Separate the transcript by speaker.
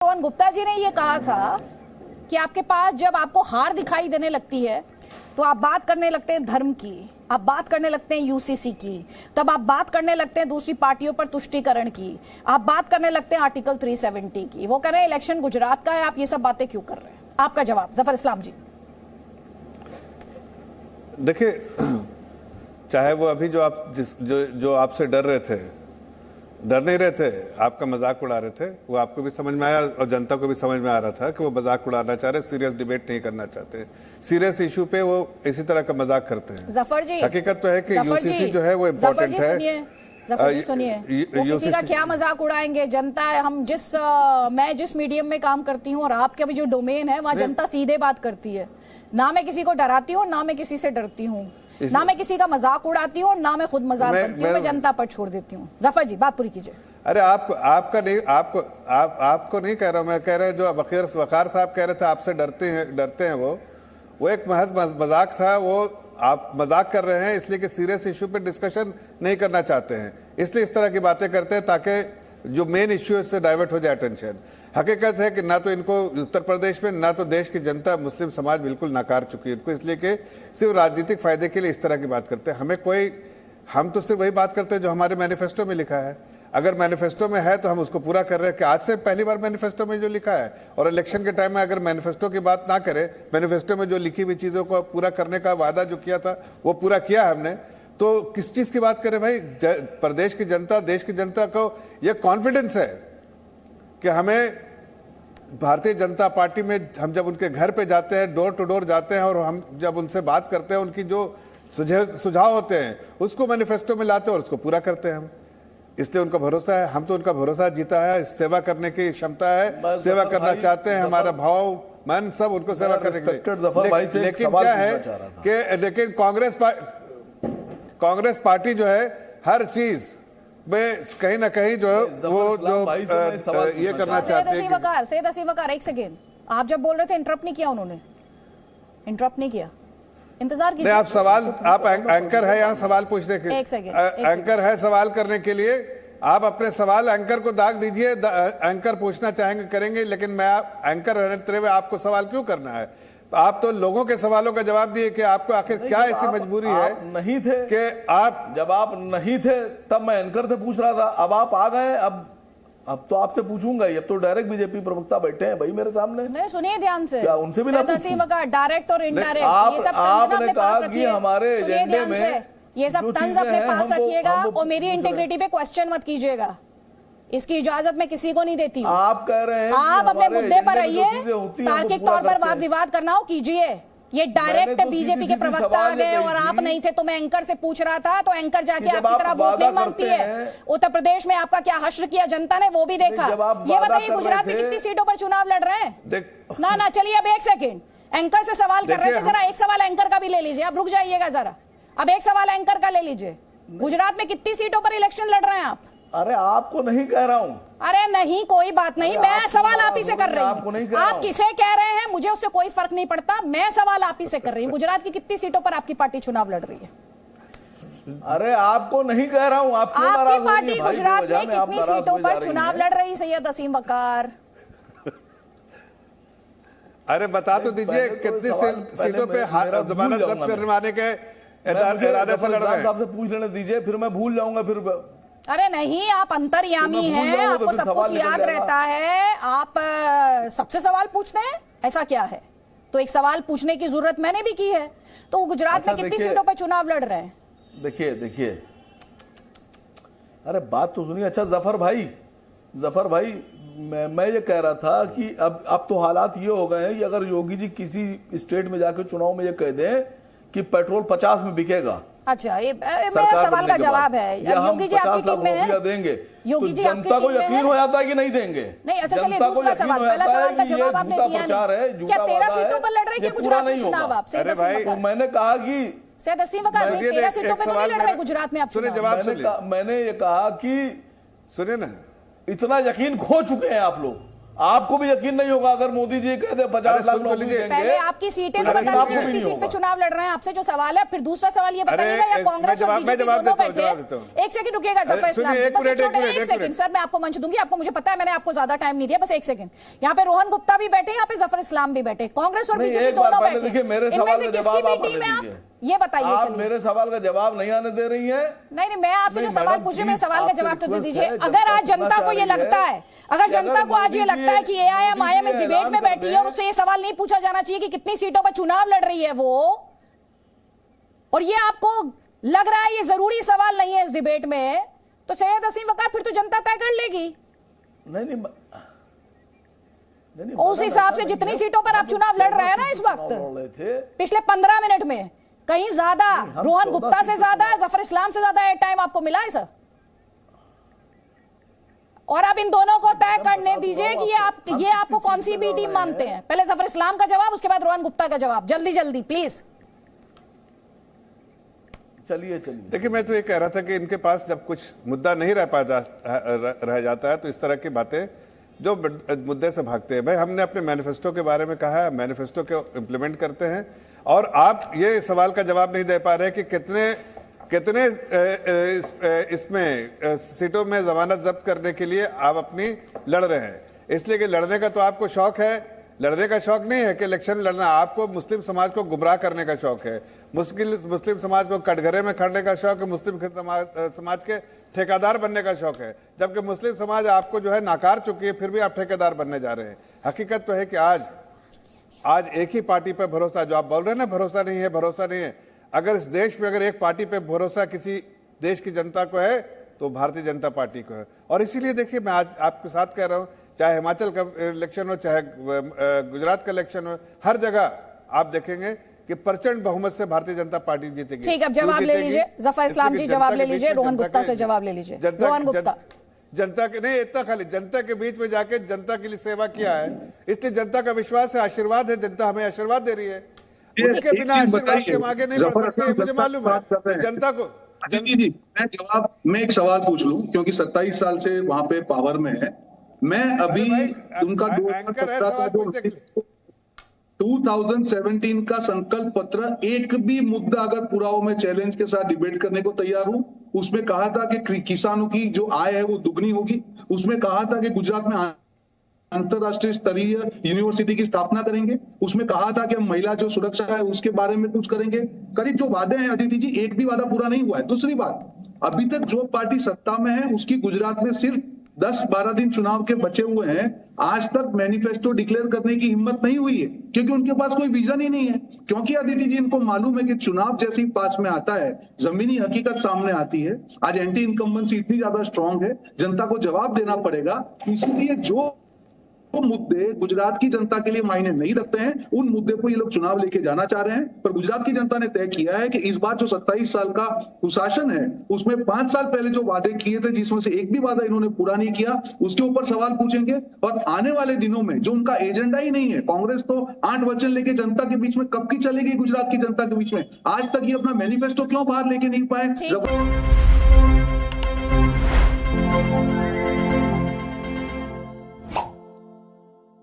Speaker 1: पवन गुप्ता जी ने ये कहा था कि आपके पास जब आपको हार दिखाई देने लगती है तो आप बात करने लगते हैं धर्म की, आप बात करने लगते हैं यूसीसी की, तब आप बात करने लगते हैं दूसरी पार्टियों पर तुष्टीकरण की, आप बात करने लगते हैं आर्टिकल 370 की। वो कह रहे हैं इलेक्शन गुजरात का है, आप ये सब बातें क्यों कर रहे हैं? आपका जवाब जफर इस्लाम जी।
Speaker 2: देखिए, चाहे वो अभी जो आप जो आपसे डर रहे थे, डर नहीं रहे थे, आपका मजाक उड़ा रहे थे, वो आपको भी समझ में आया और जनता को भी समझ में आ रहा था कि वो मजाक उड़ाना चाह रहे, सीरियस डिबेट नहीं करना चाहते। सीरियस इशू पे वो इसी तरह का मजाक करते हैं।
Speaker 1: जफर जी,
Speaker 2: हकीकत तो है कि यूसीसी जो है वो इम्पोर्टेंट है।
Speaker 1: जफर जी सुनिए, वो किसी का क्या मजाक उड़ाएंगे? जनता, हम मैं जिस मीडियम में काम करती हूँ और आपके भी जो डोमेन है वहाँ जनता सीधे बात करती है। ना मैं किसी को डराती हूँ, ना मैं किसी से डरती हूँ, ना मैं किसी का मजाक उड़ाती हूँ, ना मैं खुद मजाक करती हूँ। मैं जनता पर छोड़ देती हूँ। जफर जी बात पूरी कीजिए।
Speaker 2: अरे आपको नहीं कह रहा हूँ, मैं कह रहे जो वकार साहब कह रहे थे आपसे डरते हैं वो एक महज मजाक था। वो आप मजाक कर रहे हैं इसलिए कि सीरियस इशू पे डिस्कशन नहीं करना चाहते हैं, इसलिए इस तरह की बातें करते हैं ताकि जो मेन इश्यू है उससे डाइवर्ट हो जाए अटेंशन। हकीकत है कि ना तो इनको उत्तर प्रदेश में, ना तो देश की जनता, मुस्लिम समाज बिल्कुल नकार चुकी है इनको, इसलिए कि सिर्फ राजनीतिक फायदे के लिए इस तरह की बात करते हैं। हम तो सिर्फ वही बात करते हैं जो हमारे मैनिफेस्टो में लिखा है। अगर मैनिफेस्टो में है तो हम उसको पूरा कर रहे हैं कि आज से पहली बार मैनिफेस्टो में जो लिखा है, और इलेक्शन के टाइम में अगर मैनिफेस्टो की बात ना करें, मैनिफेस्टो में जो लिखी हुई चीज़ों को पूरा करने का वादा जो किया था वो पूरा किया हमने, तो किस चीज़ की बात करें भाई? प्रदेश की जनता, देश की जनता को ये कॉन्फिडेंस है कि हमें भारतीय जनता पार्टी में, हम जब उनके घर पे जाते हैं, डोर टू डोर जाते हैं, और हम जब उनसे बात करते हैं, उनकी जो सुझाव होते हैं उसको मैनिफेस्टो में लाते हैं और उसको पूरा करते हैं हम। इसलिए उनका भरोसा है, हम तो उनका भरोसा जीता है, सेवा करने की क्षमता है, सेवा करना चाहते हैं, हमारा भाव मन सब उनको सेवा करने के लिए। लेकिन क्या है कि कांग्रेस पार्टी जो है हर चीज में कहीं ना कहीं जो वो ये करना चाहते हैं।
Speaker 1: सैयद हसीम वकार, एक सेकेंड, आप जब बोल रहे थे इंटरप्ट नहीं किया उन्होंने, इंटरप्ट नहीं किया, इंतजार कीजिए।
Speaker 2: आप सवाल, आप एंकर है यहाँ सवाल पूछने के, एंकर है सवाल करने के लिए, आप अपने सवाल एंकर को दाग दीजिए। एंकर पूछना चाहेंगे करेंगे, लेकिन मैं एंकर रहते हुए आपको सवाल क्यों करना है? आप तो लोगों के सवालों का जवाब दिए कि आपको आखिर क्या ऐसी मजबूरी है?
Speaker 3: नहीं थे
Speaker 2: कि आप,
Speaker 3: जब आप नहीं थे तब मैं एंकर से पूछ रहा था, अब आप आ गए, अब तो आपसे पूछूंगा। अब तो डायरेक्ट बीजेपी प्रवक्ता बैठे हैं भाई मेरे सामने।
Speaker 1: नहीं, सुनिए ध्यान से,
Speaker 3: क्या उनसे भी ना
Speaker 1: डायरेक्ट और इनडायरेक्ट ये सब
Speaker 3: आपने कहा कि हमारे एजेंडे में
Speaker 1: ये सब तंज अपने पास रखिएगा और मेरी इंटीग्रिटी पे क्वेश्चन मत कीजिएगा, इसकी इजाजत मैं किसी को नहीं देती हूँ।
Speaker 3: आप कह रहे हैं
Speaker 1: आप अपने मुद्दे पर रहिए, तार्किक तौर पर वाद विवाद करना हो कीजिए। ये डायरेक्ट बीजेपी के प्रवक्ता आ गए और आप नहीं थे, तो मैं एंकर से पूछ रहा था, तो एंकर जाके आपकी तरह वोट नहीं मांगती है। उत्तर प्रदेश में आपका क्या हश्र किया जनता ने वो भी देखा। ये बताइए गुजरात में कितनी सीटों पर चुनाव लड़ रहे हैं? ना चलिए, अब एक सेकेंड, एंकर से सवाल कर रहे थे, जरा एक सवाल एंकर का भी ले लीजिए। आप रुक जाइएगा जरा, अब एक सवाल एंकर का ले लीजिए। गुजरात में कितनी सीटों पर इलेक्शन लड़ रहे हैं आप?
Speaker 3: अरे आपको नहीं कह रहा हूं।
Speaker 1: अरे नहीं, कोई बात नहीं, मैं सवाल आप ही से कर रही हूँ। आप किसे कह रहे हैं मुझे उससे कोई फर्क नहीं पड़ता, मैं सवाल आप ही से कर रही हूँ। गुजरात की कितनी सीटों पर आपकी पार्टी चुनाव लड़ रही है?
Speaker 3: अरे आपको नहीं कह रहा हूँ,
Speaker 1: आपकी पार्टी गुजरात में कितनी सीटों पर चुनाव लड़ रही? सैयद हसीम वकार,
Speaker 2: अरे बता तो दीजिए कितनी सीटों पे जमानत जब्त करवाने के इरादे से लड़ रहे हैं?
Speaker 3: आपसे पूछ लेने दीजिए, फिर मैं भूल जाऊंगा फिर।
Speaker 1: अरे नहीं, आप अंतर्यामी हैं, आपको सब कुछ याद रहता है, आप सबसे सवाल पूछते हैं, ऐसा क्या है? तो एक सवाल पूछने की जरूरत मैंने भी की है। तो गुजरात में कितनी सीटों पर चुनाव लड़ रहे हैं?
Speaker 3: देखिए, अरे बात तो सुनिए। अच्छा जफर भाई, मैं ये कह रहा था कि अब तो हालात ये हो गए हैं कि अगर योगी जी किसी स्टेट में जाकर चुनाव में ये कह दें कि पेट्रोल 50 में बिकेगा।
Speaker 1: अच्छा, ये मेरा सवाल का जवाब है। योगी जी आपकी टीम में है,
Speaker 3: देंगे,
Speaker 1: योगी जी
Speaker 3: जनता को यकीन हो जाता है कि नहीं देंगे।
Speaker 1: नहीं, अच्छा चलिए, दूसरा सवाल, पहला सवाल का जवाब आपने दिया नहीं। क्या 13 सीटों पर लड़ रही है गुजरात में चुनाव? आप
Speaker 3: मैंने कहा कि
Speaker 1: सैयद हसीम वकार 13 सीटों पर तो नहीं लड़ रहे गुजरात में आप चुनाव।
Speaker 3: मैंने ये कहा कि
Speaker 2: सुनिए ना,
Speaker 3: इतना यकीन खो चुके हैं आप लोग। आपको भी यकीन नहीं होगा अगर मोदी जी कहते 50 लाख नौकरी देंगे।
Speaker 1: पहले आपकी सीटें तो बता दीजिए, कितनी सीट पे चुनाव लड़ रहे हैं आपसे जो सवाल है। फिर दूसरा सवाल ये बताइएगा, या कांग्रेस और बीजेपी दोनों बैठे। एक सेकंड रुकिएगा जफर इस्लाम, एक सेकंड सर, मैं आपको मंच दूंगी। आपको मुझे पता है मैंने आपको ज्यादा टाइम नहीं दिया, बस एक सेकंड। यहाँ पे रोहन गुप्ता भी बैठे, यहाँ पे जफर इस्लाम भी बैठे, कांग्रेस और बीजेपी दोनों बैठे। इनमें से किसकी भी टीम है आप ये बताइए।
Speaker 3: आप मेरे सवाल का जवाब नहीं आने दे रही हैं।
Speaker 1: नहीं, मैं आपसे जो सवाल पूछे मेरे सवाल का जवाब तो दे दीजिए। अगर आज जनता को ये लगता है, अगर जनता को आज ये लगता है कि एआईएम इस डिबेट में बैठी है और उससे ये सवाल नहीं पूछा जाना चाहिए कि कितनी सीटों पर चुनाव लड़ रही है वो, और ये आपको लग रहा है ये जरूरी सवाल नहीं है इस डिबेट में, तो सैयद हसीम वक़ार फिर तो जनता तय कर लेगी।
Speaker 3: नहीं,
Speaker 1: उस हिसाब से जितनी सीटों पर आप चुनाव लड़ रहे हैं ना इस वक्त, पिछले 15 मिनट में कहीं ज्यादा रोहन गुप्ता से ज्यादा है, जफर इस्लाम से ज्यादा टाइम आपको मिला है सर। और अब इन दोनों को तय करने दीजिए कि ये आपको कौन सी बी टीम मानते हैं। पहले जफर इस्लाम का जवाब, उसके बाद रोहन गुप्ता का जवाब, जल्दी जल्दी प्लीज।
Speaker 3: चलिए
Speaker 2: देखिए, मैं तो ये कह रहा था कि इनके पास जब कुछ मुद्दा नहीं रह जाता है तो इस तरह की बातें जो मुद्दे से भागते हैं। भाई, हमने अपने मैनिफेस्टो के बारे में कहा है, मैनिफेस्टो को इम्प्लीमेंट करते हैं, और आप ये सवाल का जवाब नहीं दे पा रहे कि कितने इसमें सीटों में जमानत जब्त करने के लिए आप अपनी लड़ रहे हैं। इसलिए कि लड़ने का तो आपको शौक है, लड़ने का शौक नहीं है कि इलेक्शन लड़ना, आपको मुस्लिम समाज को गुमराह करने का शौक है, मुस्लिम समाज को कटघरे में खड़ने का शौक है, मुस्लिम समाज के ठेकेदार बनने का शौक है। जबकि मुस्लिम समाज आपको जो है नाकार चुकी है, फिर भी आप ठेकेदार बनने जा रहे हैं। हकीकत तो है कि आज एक ही पार्टी पर भरोसा, जो आप बोल रहे हैं ना भरोसा नहीं है, अगर इस देश में अगर एक पार्टी पे भरोसा किसी देश की जनता को है तो भारतीय जनता पार्टी को है। और इसीलिए देखिए, मैं आज आपके साथ कह रहा हूं, चाहे हिमाचल का इलेक्शन हो, चाहे गुजरात का इलेक्शन हो, हर जगह आप देखेंगे कि प्रचंड बहुमत से भारतीय जनता पार्टी जीतेगी।
Speaker 1: ठीक है, अब जवाब ले लीजिए जफर इस्लाम जी, जवाब ले लीजिए, रोहन गुप्ता से जवाब ले लीजिए। रोहन गुप्ता,
Speaker 2: जनता के नहीं, इतना खाली जनता के बीच में जाके जनता के लिए सेवा किया है, इसलिए जनता का विश्वास है, आशीर्वाद है, जनता हमें आशीर्वाद दे रही है। उनके बिना आशीर्वाद के आगे नहीं बढ़ सकते, मुझे मालूम है। जनता को
Speaker 4: जी, मैं एक सवाल पूछ लूं, क्योंकि 27 साल से वहां पे पावर में है। मैं अभी उनका 2017 का संकल्प पत्र, एक भी मुद्दा अगर पूरा हो, मैं चैलेंज के साथ डिबेट करने को तैयार हूं। उसमें कहा था कि किसानों की जो आय है वो दुगनी होगी। उसमें कहा था कि गुजरात में अंतरराष्ट्रीय स्तरीय यूनिवर्सिटी की स्थापना करेंगे। उसमें कहा था कि हम महिला जो सुरक्षा है उसके बारे में कुछ करेंगे। करीब जो वादे हैं अदिति जी, एक भी वादा पूरा नहीं हुआ है। दूसरी बात, अभी तक जो पार्टी सत्ता में है उसकी गुजरात में सिर्फ 10-12 दिन चुनाव के बचे हुए हैं। आज तक मैनिफेस्टो डिक्लेयर करने की हिम्मत नहीं हुई है, क्योंकि उनके पास कोई विजन ही नहीं है। क्योंकि अदिति जी, इनको मालूम है कि चुनाव जैसे ही पास में आता है, जमीनी हकीकत सामने आती है। आज एंटी इनकम्बेंसी इतनी ज्यादा स्ट्रांग है, जनता को जवाब देना पड़ेगा। इसीलिए जो मुद्दे गुजरात की जनता के लिए मायने नहीं रखते हैं, उन मुद्दे को ये लोग चुनाव लेके जाना चाह रहे हैं। पर गुजरात की जनता ने तय किया है कि इस बार जो 27 साल का कुशासन है, उसमें 5 साल पहले जो वादे किए थे, जिसमें से एक भी वादा इन्होंने पूरा नहीं किया, उसके ऊपर सवाल पूछेंगे। और आने वाले दिनों में जो उनका एजेंडा ही नहीं है, कांग्रेस तो 8 वचन लेके जनता के बीच में कब की चलेगी गुजरात की जनता के बीच में? आज तक ये अपना मैनिफेस्टो क्यों बाहर लेके नहीं पाए?